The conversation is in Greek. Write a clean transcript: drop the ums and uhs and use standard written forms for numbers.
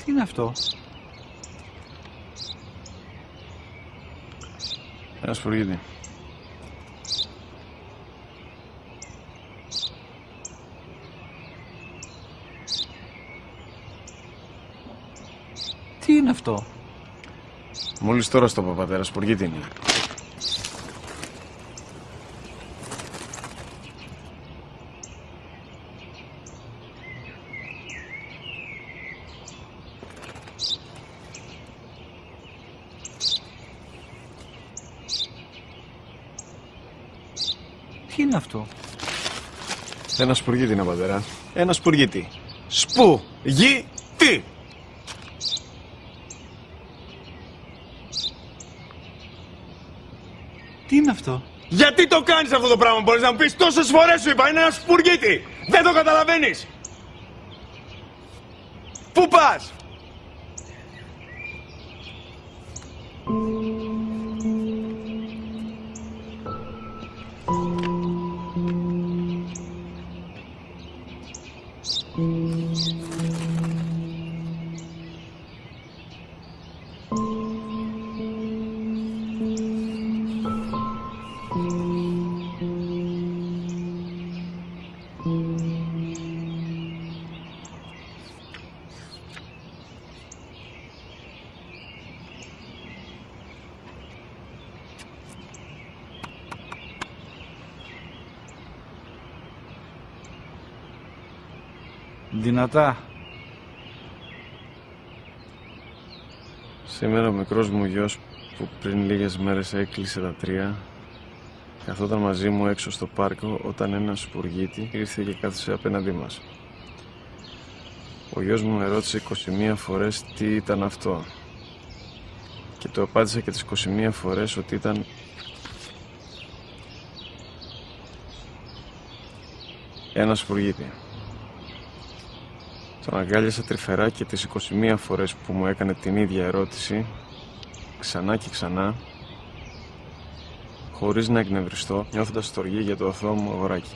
Τι είναι αυτό? Ένα σπουργίτη. Τι είναι αυτό? Μόλις τώρα στο πατέρα, σπουργίτη είναι. Τι είναι αυτό? Ένα σπουργίτη είναι, πατέρα. Ένα σπουργίτη. Σπου-γι-τι! Τι είναι αυτό? Γιατί το κάνεις αυτό το πράγμα, μπορείς να μου πεις? Τόσες φορές σου είπα, είναι ένα σπουργίτη! Δεν το καταλαβαίνεις! Πού πας? Δυνατά. Σήμερα ο μικρός μου γιος που πριν λίγες μέρες έκλεισε τα 3 καθόταν μαζί μου έξω στο πάρκο όταν ένα σπουργίτη ήρθε και κάθισε απέναντί μας. Ο γιος μου με ρώτησε 21 φορές τι ήταν αυτό και το απάντησα και τις 21 φορές ότι ήταν ένα σπουργίτη. Τον αγκάλιασα τρυφερά και τις 21 φορές που μου έκανε την ίδια ερώτηση, ξανά και ξανά, χωρίς να εκνευριστώ, νιώθοντας στοργή για το αθώο μου αγοράκι.